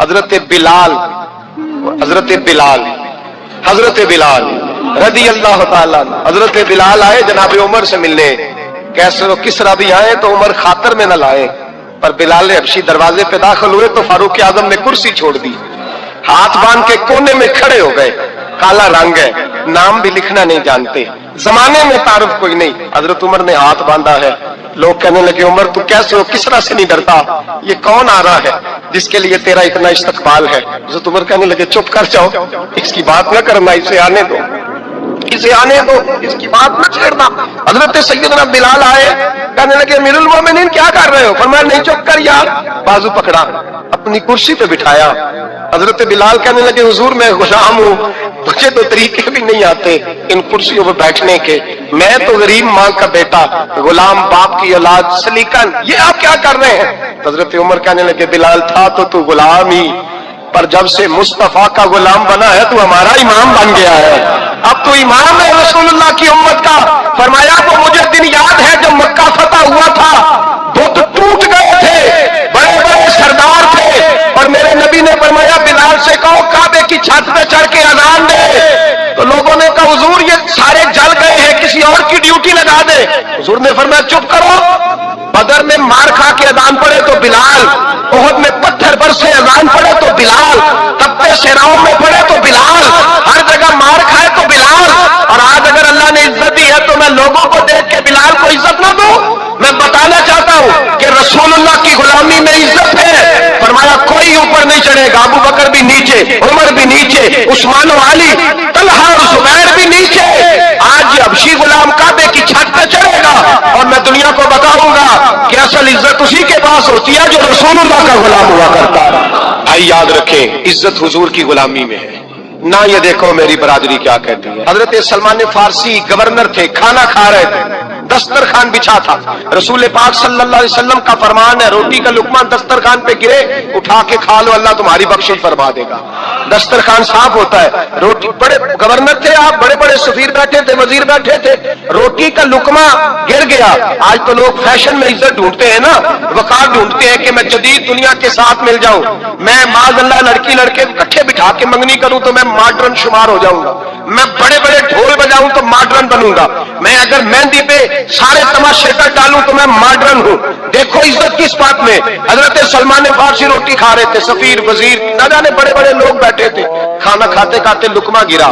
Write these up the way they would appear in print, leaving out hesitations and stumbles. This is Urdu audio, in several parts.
حضرت بلال رضی اللہ تعالیٰ عنہ، حضرت بلال آئے جناب عمر سے ملنے، کیسے کس طرح بھی آئے تو عمر خاطر میں نہ لائے، پر بلال حبشی دروازے پہ داخل ہوئے تو فاروق اعظم نے کرسی چھوڑ دی، ہاتھ باندھ کے کونے میں کھڑے ہو گئے، کالا رنگ ہے، نام بھی لکھنا نہیں جانتے، زمانے میں تعارف کوئی نہیں، حضرت عمر نے ہاتھ باندھا ہے، لوگ کہنے لگے عمر تو کیسے ہو، کس طرح سے نہیں ڈرتا، یہ کون آ رہا ہے جس کے لیے تیرا اتنا استقبال ہے؟ حضرت عمر کہنے لگے چپ کر جاؤ، اس کی بات نہ کرنا، اسے آنے دو، اسے آنے دو، اس کی بات نہ چھیڑنا۔ حضرت سیدنا بلال آئے، کہنے لگے امیر المومنین کیا کر رہے ہو؟ فرمایا نہیں چپ کر یار، بازو پکڑا، اپنی کرسی پہ بٹھایا۔ حضرت بلال کہنے لگے حضور میں غلام ہوں، مجھے تو طریقے بھی نہیں آتے ان کرسیوں پہ بیٹھنے کے، میں تو غریب ماں کا بیٹا، غلام باپ کی اولاد، سلیقن، یہ آپ کیا کر رہے ہیں؟ حضرت عمر کہنے لگے بلال تھا تو غلام ہی، پر جب سے مصطفیٰ کا غلام بنا ہے تو ہمارا امام بن گیا ہے، اب تو امام ہے رسول اللہ کی امت کا۔ فرمایا تو مجھے دن یاد ہے جب مکہ فتح ہوا تھا، بت ٹوٹ گئے تھے، بڑے بڑے سردار تھے، اور میرے نبی نے فرمایا بلال سے کہو کعبے کی چھت پہ چڑھ کے اذان دے، تو لوگوں نے کہا حضور یہ سارے جل گئے ہیں، کسی اور کی ڈیوٹی لگا دے۔ حضور نے فرمایا چپ کرو، بدر میں مار کھا کے اذان پڑے تو بلال، احد میں پتھر برسے اذان پڑے تو بلال، تپتے صحراؤں میں پڑے تو بلال، ہر جگہ مار کھائے تو بلال، اور آج اگر اللہ نے عزت دی ہے تو میں لوگوں کو دیکھ کے بلال کو عزت نہ دوں؟ میں بتانا چاہتا ہوں کہ رسول اللہ کی غلامی میں عزت ہے۔ فرمایا کوئی اوپر نہیں چڑھے گا، ابو بکر بھی نیچے، عمر بھی نیچے، عثمان و علی، طلحہ اور زبیر بھی نیچے۔ آج یہ حبشی غلام کعبے کی چھت پہ چڑھے گا اور میں دنیا کو بتاؤں گا کہ اصل عزت اسی کے پاس ہوتی ہے جو رسول اللہ کا غلام ہوا کرتا ہے۔ بھائی یاد رکھیں عزت حضور کی غلامی میں ہے، نہ یہ دیکھو میری برادری کیا کہتی ہے۔ حضرت سلمان فارسی گورنر تھے، کھانا کھا رہے تھے، دسترخوان بچھا تھا، رسول پاک صلی اللہ علیہ وسلم کا فرمان ہے روٹی کا لقمہ دسترخوان پہ گرے اٹھا کے کھا لو، اللہ تمہاری بخشش فرما دے گا۔ دسترخوان صاف ہوتا ہے، روٹی، بڑے گورنر تھے آپ، بڑے بڑے سفیر بیٹھے تھے، وزیر بیٹھے تھے، روٹی کا لقمہ گر گیا۔ آج تو لوگ فیشن میں عزت ڈھونڈتے ہیں نا، وقار ڈھونڈتے ہیں کہ میں جدید دنیا کے ساتھ مل جاؤں، میں معاذ اللہ لڑکی لڑکے اکٹھے بٹھا کے منگنی کروں تو میں ماڈرن شمار ہو جاؤں گا، میں بڑے بڑے ڈھول بجاؤں تو ماڈرن بنوں گا، میں اگر مہندی پہ سارے تماشے کر ڈالوں تو میں ماڈرن ہوں۔ دیکھو عزت کس بات میں۔ حضرت سلمان فارسی روٹی کھا رہے تھے، سفیر وزیر نہ جانے بڑے بڑے لوگ بیٹھے تھے، کھانا کھاتے کھاتے لقمہ گرا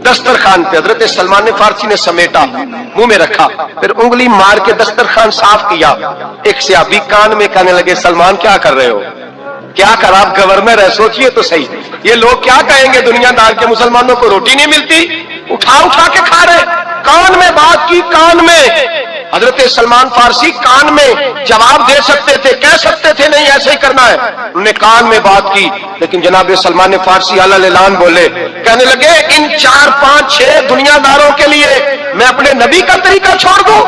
دسترخوان پہ، حضرت سلمان فارسی نے سمیٹا، منہ میں رکھا، پھر انگلی مار کے دسترخوان صاف کیا۔ ایک صحابی کان میں کہنے لگے سلمان کیا کر رہے ہو؟ کیا کر، آپ گورنر ہے، سوچئے تو صحیح، یہ لوگ کیا کہیں گے دنیا دار کے مسلمانوں کو روٹی نہیں ملتی، اٹھا اٹھا کے کھا رہے۔ کان میں بات کی، کان میں۔ حضرت سلمان فارسی کان میں جواب دے سکتے تھے، کہہ سکتے تھے نہیں ایسے ہی کرنا ہے، انہوں نے کان میں بات کی، لیکن جناب سلمان فارسی اعلیٰ اعلان بولے، کہنے لگے ان 4 5 6 دنیا داروں کے لیے میں اپنے نبی کا طریقہ چھوڑ دوں،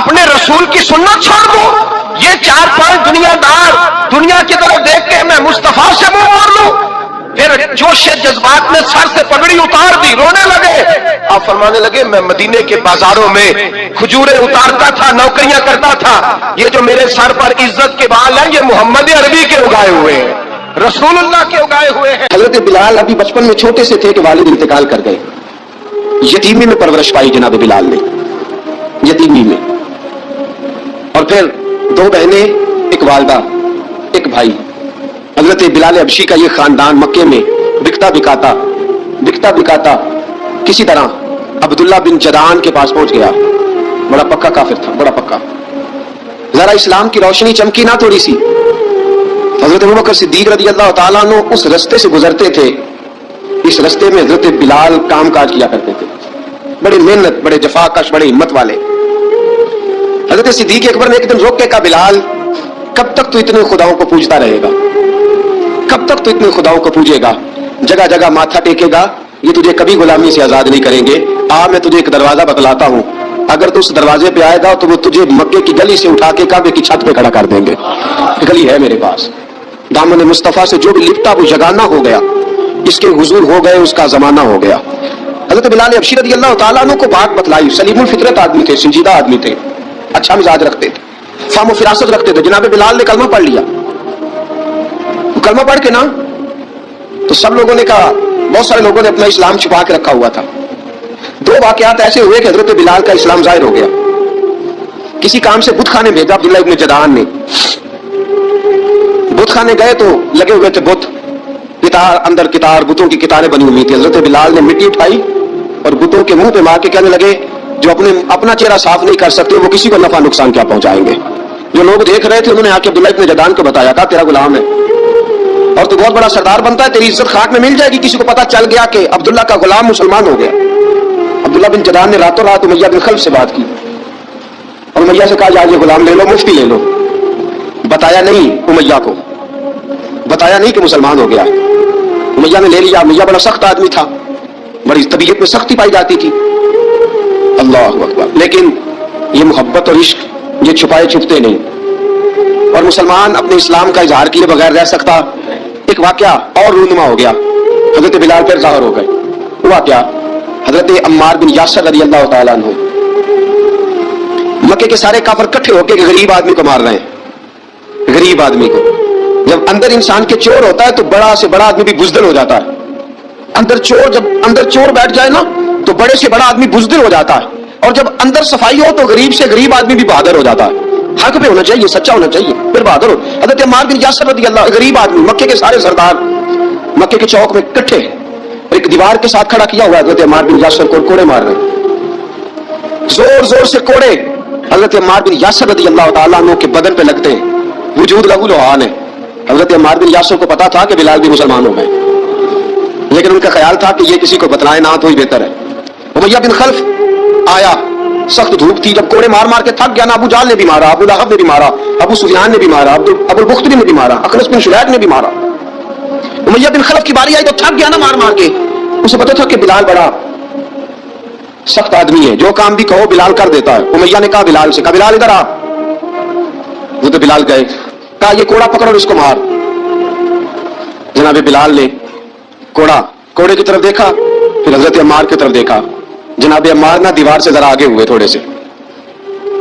اپنے رسول کی سنت چھوڑ دوں؟ یہ 4 5 دنیا دار دنیا کی طرف دیکھ کے میں مصطفیٰ سے منہ موڑ لوں؟ پھر جوش جذبات میں سر سے پگڑی اتار دی، رونے لگے۔ آپ فرمانے لگے میں مدینے کے بازاروں میں کھجوریں اتارتا تھا، نوکریاں کرتا تھا، یہ جو میرے سر پر عزت کے بال ہیں یہ محمد عربی کے اگائے ہوئے ہیں، رسول اللہ کے اگائے ہوئے ہیں۔ حضرت بلال ابھی بچپن میں چھوٹے سے تھے کہ والد انتقال کر گئے، یتیمی میں پرورش پائی جناب بلال نے، یتیمی میں، اور پھر 2 بہنیں، ایک والدہ، ایک بھائی۔ حضرت بلال حبشی کا یہ خاندان مکے میں بکتا بکاتا کسی طرح عبداللہ بن جدعان کے پاس پہنچ گیا، بڑا پکا کافر تھا، بڑا پکا، ذرا اسلام کی روشنی چمکی نہ تھوڑی سی۔ حضرت ابوبکر صدیق رضی اللہ تعالیٰ عنہ اس رستے سے گزرتے تھے، اس رستے میں حضرت بلال کام کاج کیا کرتے تھے، بڑے محنت، بڑے جفاکش، بڑے ہمت والے۔ حضرت صدیق اکبر نے ایک دن روک کے کہا بلال کب تک تو اتنے خداؤں کو پوجتا رہے گا، کب تک تو اتنے خداؤں کو پوجے گا، جگہ جگہ ماتھا ٹیکے گا، یہ تجھے کبھی غلامی سے آزاد نہیں کریں گے۔ میں تجھے ایک دروازہ بتلاتا ہوں، اگر تو اس دروازے پہ آئے گا تو وہ تجھے مکے کی گلی سے اٹھا کے کعبے کی چھت پہ کھڑا کر دیں گے، گلی ہے میرے پاس۔ دامن مصطفیٰ سے جو بھی لپٹا وہ جگانا ہو گیا، اس کے حضور ہو گئے، اس کا زمانہ ہو گیا۔ حضرت بلال حبشی رضی اللہ تعالیٰ عنہ کو بات بتلائی، سلیم الفطرت آدمی تھے، سنجیدہ آدمی تھے، اچھا مزاج رکھتے تھے، فہم و فراست رکھتے تھے۔ جناب بلال نے کلمہ پڑھ لیا، تو کلمہ پڑھ کے نا، تو سب لوگوں نے کہا، بہت سارے لوگوں نے اپنا اسلام چھپا کے رکھا ہوا تھا. دو واقعات ایسے ہوئے کہ حضرت بلال کا اسلام ظاہر ہو گیا. کسی کام سے بت خانے بھیجا عبداللہ ابن جدعان نے. بت خانے گئے تو لگے ہوئے تھے بت، کتار اندر کتار، بتوں کی کتاریں بنی ہوئی تھی. حضرت بلال نے مٹی اٹھائی اور بتوں کے منہ پہ مار کے کہنے لگے جو اپنا چہرہ صاف نہیں کر سکتے وہ کسی کو نفع نقصان کیا پہنچائیں گے. جو لوگ دیکھ رہے تھے انہوں نے آ کے عبداللہ ابن جدعان کو بتایا تھا تیرا غلام ہے اور تو بہت بڑا سردار بنتا ہے، تیری عزت خاک میں مل جائے گی. کسی کو پتا چل گیا کہ عبداللہ کا غلام مسلمان ہو گیا. عبداللہ بن جدعان نے راتوں رات امیہ بن خلف سے بات کی اور امیہ سے کہا جا یہ غلام لے لو، مفتی لے لو. بتایا نہیں امیہ کو، بتایا نہیں کہ مسلمان ہو گیا. امیہ نے لے لیا. امیہ بڑا سخت آدمی تھا، بڑی طبیعت میں سختی پائی جاتی تھی. اللہ اکبر. لیکن یہ محبت اور عشق یہ چھپائے چھپتے نہیں، اور مسلمان اپنے اسلام کا اظہار کیے بغیر رہ سکتا. ایک واقعہ اور رونما ہو گیا، حضرت بلال پھر ظاہر ہو گئے. ہوا کیا؟ حضرت عمار بن یاسر رضی اللہ تعالیٰ عنہ، مکے کے سارے کافر اکٹھے ہو کے غریب آدمی کو مار رہے ہیں. غریب آدمی کو، جب اندر انسان کے چور ہوتا ہے تو بڑا سے بڑا آدمی بھی بزدل ہو جاتا ہے. جب اندر چور بیٹھ جائے نا تو بڑے سے بڑا آدمی بزدل ہو جاتا ہے، اور جب اندر صفائی ہو تو غریب سے غریب آدمی بھی بہادر ہو جاتا ہے. حق پہ ہونا چاہیے، سچا ہونا چاہیے، پھر بہادر ہو. حضرت عمار بن یاسر رضی اللہ، غریب آدمی، مکے کے سارے سردار مکے کے چوک میں اکٹھے، ایک دیوار کے ساتھ کھڑا کیا ہوا ہے. حضرت عمار بن یاسر کو کوڑے مار رہے ہیں، زور زور سے کوڑے حضرت عمار بن یاسر رضی اللہ تعالیٰ عنہ کے بدن پہ لگتے ہیں. وجود لہو لوحان ہے. حضرت عمار بن یاسر کو پتا تھا کہ بلال بھی مسلمان ہو گئے، لیکن ان کا خیال تھا کہ یہ کسی کو بتلائے نہ تو ہی بہتر ہے. امیہ بن خلف آیا، سخت دھوپ تھی، جب کوڑے مار مار کے تھک گیا نا، ابو جہل نے بھی مارا، ابو لہب نے بھی مارا، ابو سفیان نے بھی مارا، ابو البختری نے بھی مارا، اخنس بن شریح نے بھی مارا. امیہ بن خلف کی باری آئی تو تھک گیا نا مار مار کے. اسے پتا تھا کہ بلال بڑا سخت آدمی ہے، جو کام بھی کہو بلال کر دیتا ہے. امیہ نے کہا بلال سے، کہا بلال ادھر آ. وہ تو بلال گئے، کہا یہ کوڑا پکڑ اور اس کو مار. جناب بلال نے کوڑے کی طرف دیکھا، پھر حضرت عمار کی طرف دیکھا. جناب عمار نہ دیوار سے ذرا آگے ہوئے، تھوڑے سے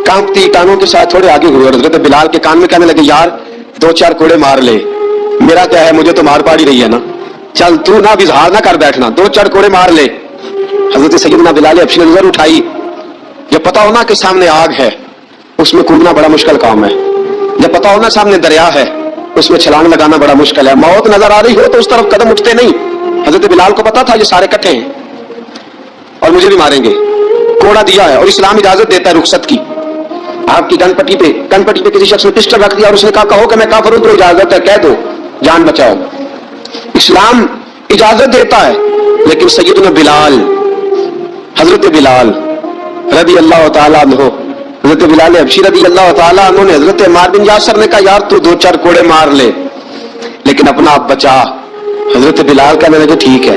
کانپتی ٹانگوں کے ساتھ تھوڑے آگے ہوئے، اور حضرت بلال کے کان میں کہنے لگے یار 2-4 کوڑے مار لے، میرا کیا ہے، مجھے تو مار پاڑی رہی ہے نا، چل تو نہ بھی اظہار نہ کر بیٹھنا، 2-4 کوڑے مار لے. حضرت سیدنا بلال حبشی نے نظر اٹھائی. جب پتا ہونا کہ سامنے آگ ہے اس میں کودنا بڑا مشکل کام ہے. جب پتا ہونا سامنے دریا ہے اس میں چھلانگ لگانا بڑا مشکل ہے. موت نظر آ رہی ہو تو اس طرف قدم اٹھتے نہیں. حضرت بلال کو پتا تھا یہ سارے کٹھے ہیں اور مجھے بھی ماریں گے. کوڑا دیا ہے اور اسلام اجازت دیتا ہے رخصت کی. آپ کی گن پٹی پہ کسی شخص نے پسٹل رکھ دیا اور اس نے کہا کہو کہ میں کافر ہوں تو اجازت ہے، کہہ دو جان بچاؤ. اسلام اجازت دیتا ہے. لیکن سیدنا بلال، حضرت بلال رضی اللہ تعالیٰ عنہ، حضرت بلال حبشی رضی اللہ تعالیٰ عنہ نے حضرت عمار بن یاسر نے کہا یار تو 2-4 کوڑے مار لے لیکن اپنا آپ بچا. حضرت بلال کہنے لگے ٹھیک ہے.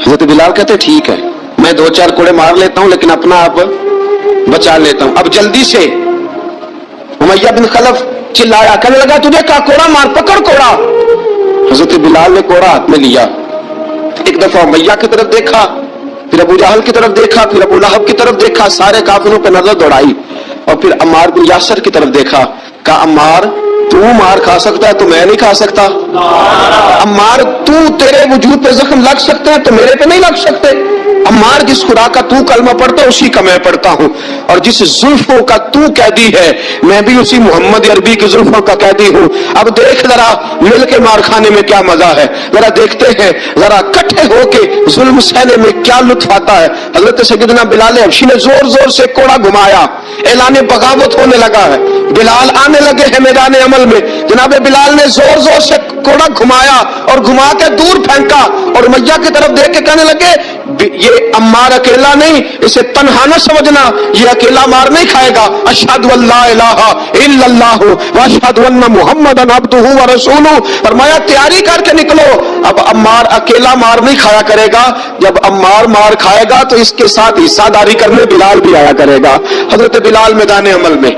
حضرت بلال کہتے ٹھیک ہے، میں 2-4 کوڑے مار لیتا ہوں لیکن اپنا آپ بچا لیتا ہوں. اب جلدی سے امیہ بن خلف چلایا، کہنے لگا تجھے کہا کوڑا مار، پکڑ کوڑا. حضرت بلال نے کوڑا ہاتھ میں لیا، ایک دفعہ امیہ کی طرف دیکھا، پھر ابو جہل کی طرف دیکھا، پھر ابو لہب کی طرف دیکھا، سارے کافروں پہ نظر دوڑائی، اور پھر عمار بن یاسر کی طرف دیکھا. کہا عمار تو مار کھا سکتا ہے تو میں نہیں کھا سکتا. عمار تیرے وجود پہ زخم لگ سکتے ہیں تو میرے پہ نہیں لگ سکتے. عمار جس خدا کا تو کلمہ پڑھتا ہے اسی کا میں پڑھتا ہوں، اور جس زلفوں کا تو قیدی ہے میں بھی اسی محمد عربی کی زلفوں کا قیدی ہوں. اب دیکھ ذرا مل کے مار کھانے میں کیا مزہ ہے، ذرا دیکھتے ہیں ذرا اکٹھے ہو کے ظلم سہنے میں کیا لطف آتا ہے. حضرت سیدنا بلال حبشی نے زور زور سے کوڑا گھمایا، اعلان بغاوت ہونے لگا ہے. بلال آنے لگے ہیں میدان عمل میں. جناب بلال نے زور زور سے کوڑا گھمایا اور گھما کے دور پھینکا، اور امیہ کی طرف دیکھ کے کہنے لگے یہ عمار اکیلا نہیں، اسے تنہا نہ سمجھنا، یہ اکیلا مار نہیں کھائے گا. اشہد ان لا الہ الا اللہ واشہد ان محمدن عبدہ ورسولہ. فرمایا تیاری کر کے نکلو، اب عمار اکیلا مار نہیں کھایا کرے گا، جب عمار مار کھائے گا تو اس کے ساتھ حصہ داری کرنے بلال بھی آیا کرے گا. حضرت بلال میدان عمل میں.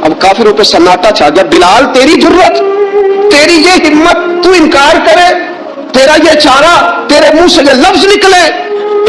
اب کافروں پہ سناٹا چھا گیا. بلال تیری جرت، تیری یہ ہمت، تو انکار کرے، تیرا یہ چارہ، تیرے منہ سے یہ لفظ نکلے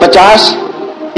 50